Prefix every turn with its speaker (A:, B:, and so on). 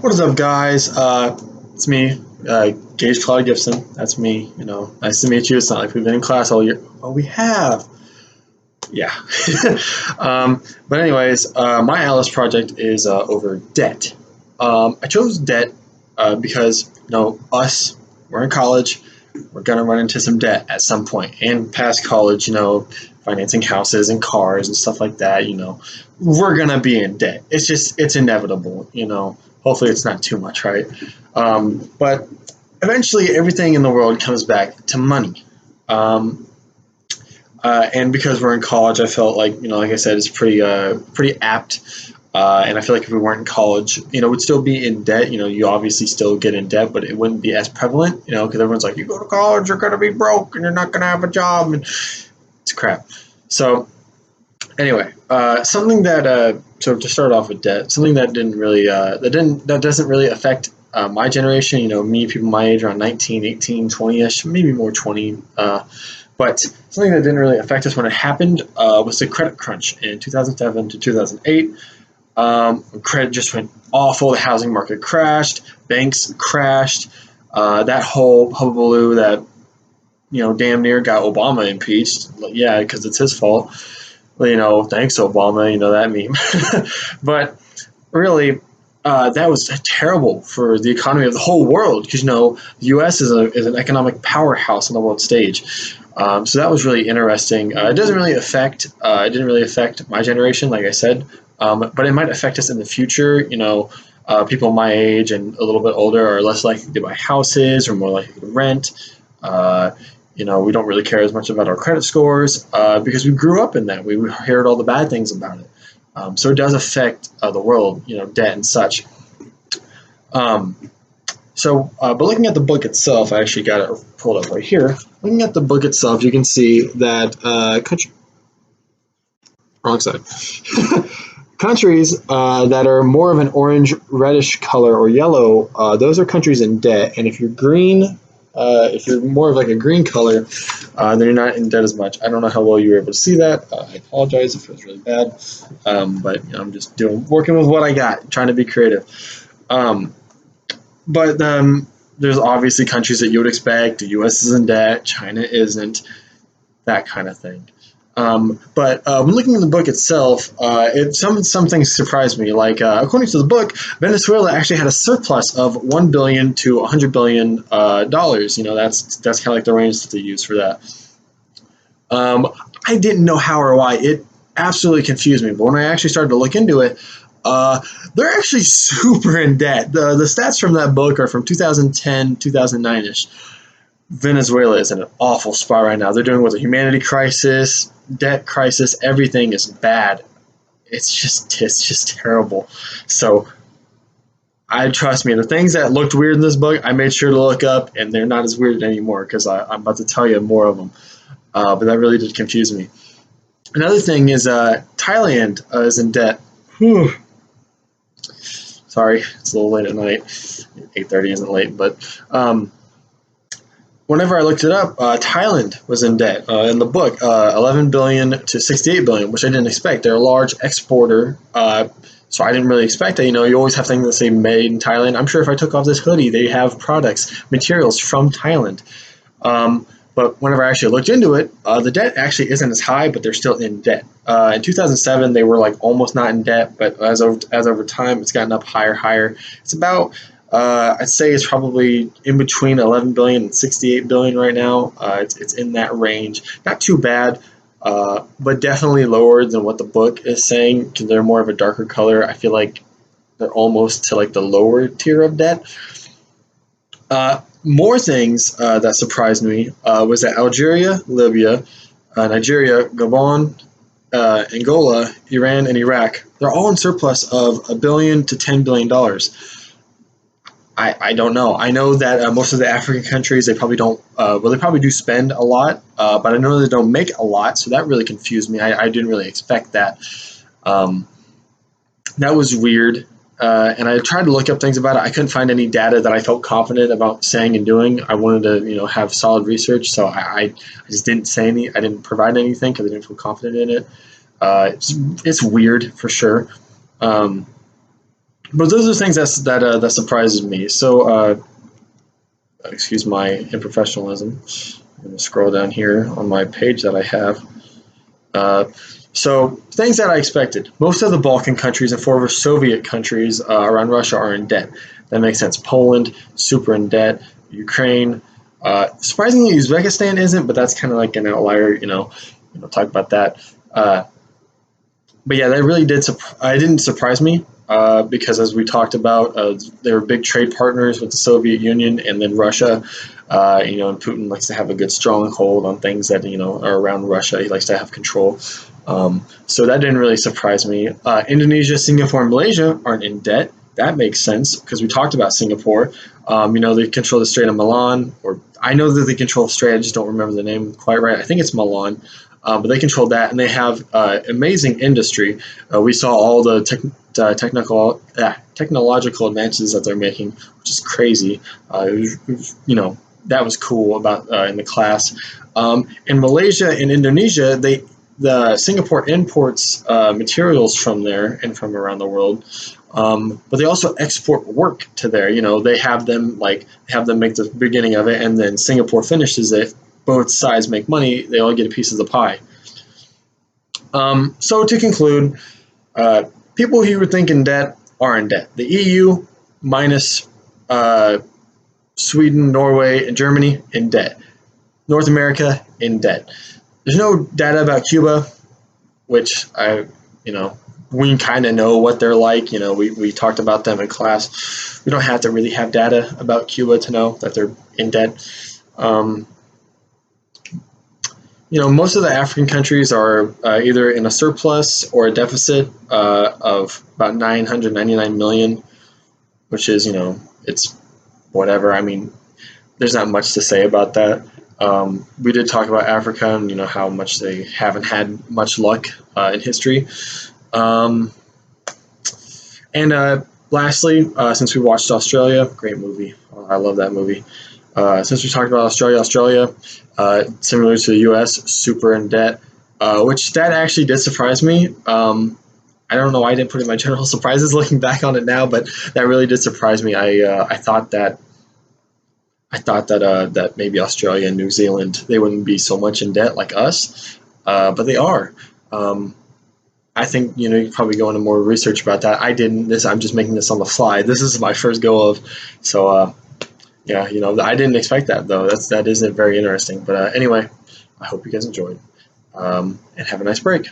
A: What is up, guys? It's me, Gage Claude Gibson. That's me. Nice to meet you. It's not like we've been in class all year. Oh, we have. Yeah. But anyways, my Alice project is over debt. I chose debt because we're in college. We're gonna run into some debt at some point, and past college, financing houses and cars and stuff like that. We're gonna be in debt. It's inevitable. Hopefully it's not too much, right? But eventually, everything in the world comes back to money. And because we're in college, I felt like I said, it's pretty apt. And I feel like if we weren't in college, we'd still be in debt. You obviously still get in debt, but it wouldn't be as prevalent, because everyone's like, you go to college, you're going to be broke and you're not going to have a job. And it's crap. So anyway, something that, so to start off with debt, something that that doesn't really affect my generation, me, people my age, around 19, 18, 20-ish, maybe more 20, but something that didn't really affect us when it happened was the credit crunch in 2007 to 2008. Credit just went awful. The housing market crashed. Banks crashed. That whole hullabaloo that damn near got Obama impeached. Yeah, because it's his fault. Well, thanks Obama. That meme. But really, that was terrible for the economy of the whole world because the U.S. is an economic powerhouse on the world stage. So that was really interesting. It didn't really affect my generation, like I said, but it might affect us in the future. People my age and a little bit older are less likely to buy houses or more likely to rent. We don't really care as much about our credit scores because we grew up in that. We heard all the bad things about it. So it does affect the world, debt and such. But looking at the book itself, I actually got it pulled up right here. Looking at the book itself, you can see that wrong side. Countries that are more of an orange reddish color or yellow, those are countries in debt. And if you're green, if you're more of like a green color, then you're not in debt as much. I don't know how well you were able to see that. I apologize if it was really bad, but I'm just working with what I got, trying to be creative. But there's obviously countries that you would expect. The U.S. is in debt, China isn't, that kind of thing. But when looking in the book itself, some things surprised me. Like according to the book, Venezuela actually had a surplus of $1 billion to $100 billion dollars. That's kind of like the range that they use for that. I didn't know how or why. It absolutely confused me. But when I actually started to look into it, they're actually super in debt. The stats from that book are from 2010, 2009-ish. Venezuela is in an awful spot right now. They're dealing with a humanity crisis, debt crisis. Everything is bad. It's just terrible. So trust me, the things that looked weird in this book, I made sure to look up, and they're not as weird anymore because I'm about to tell you more of them. But that really did confuse me. Another thing is Thailand is in debt. Whew. Sorry, it's a little late at night. 8:30 isn't late, but whenever I looked it up, Thailand was in debt in the book, 11 billion to 68 billion, which I didn't expect. They're a large exporter, so I didn't really expect that. You always have things that say made in Thailand. I'm sure if I took off this hoodie, they have materials from Thailand. But whenever I actually looked into it, the debt actually isn't as high, but they're still in debt. In 2007, they were like almost not in debt, but as over time, it's gotten up higher. It's about, I'd say it's probably in between 11 billion and 68 billion right now. It's in that range. Not too bad, but definitely lower than what the book is saying because they're more of a darker color. I feel like they're almost to like the lower tier of debt. More things that surprised me was that Algeria, Libya, Nigeria, Gabon, Angola, Iran, and Iraq, they're all in surplus of $1 billion to $10 billion. I don't know. I know that most of the African countries, they probably don't, they probably do spend a lot, but I know they don't make a lot, so that really confused me. I didn't really expect that. That was weird. And I tried to look up things about it. I couldn't find any data that I felt confident about saying and doing. I wanted to, have solid research, so I just didn't say any. I didn't provide anything because I didn't feel confident in it. It's weird for sure. But those are things that surprises me. So excuse my unprofessionalism. I'm going to scroll down here on my page that I have. Uh, so things that I expected. Most of the Balkan countries and former Soviet countries around Russia are in debt. That makes sense. Poland, super in debt. Ukraine. Surprisingly, Uzbekistan isn't, but that's kind of like an outlier. Talk about that. But yeah, that really did. It didn't surprise me because, as we talked about, they were big trade partners with the Soviet Union and then Russia. And Putin likes to have a good stronghold on things that are around Russia. He likes to have control. So that didn't really surprise me. Indonesia, Singapore, and Malaysia aren't in debt. That makes sense because we talked about Singapore. They control the Strait of Milan, or I know that they control Strait. I just don't remember the name quite right. I think it's Milan. But they control that, and they have amazing industry. We saw all the technological advances that they're making, which is crazy. That was cool about in the class. In Malaysia and Indonesia, the Singapore imports materials from there and from around the world. But they also export work to there. They have them make the beginning of it, and then Singapore finishes it. Both sides make money. They all get a piece of the pie. So to conclude, people who would think in debt are in debt. The EU minus Sweden, Norway, and Germany in debt. North America in debt. There's no data about Cuba, which we kind of know what they're like. We talked about them in class. We don't have to really have data about Cuba to know that they're in debt. Most of the African countries are either in a surplus or a deficit of about 999 million, which is, it's whatever. I mean, there's not much to say about that. We did talk about Africa and, how much they haven't had much luck in history. Lastly, since we watched Australia, great movie. I love that movie. Since we talked about Australia, similar to the U.S., super in debt, which that actually did surprise me. I don't know why I didn't put it in my general surprises looking back on it now, but that really did surprise me. I thought that that maybe Australia and New Zealand, they wouldn't be so much in debt like us, but they are. I think you can probably go into more research about that. I didn't. I'm just making this on the fly. This is my first go of, so. Yeah, I didn't expect that though. That isn't very interesting. But anyway, I hope you guys enjoyed, and have a nice break.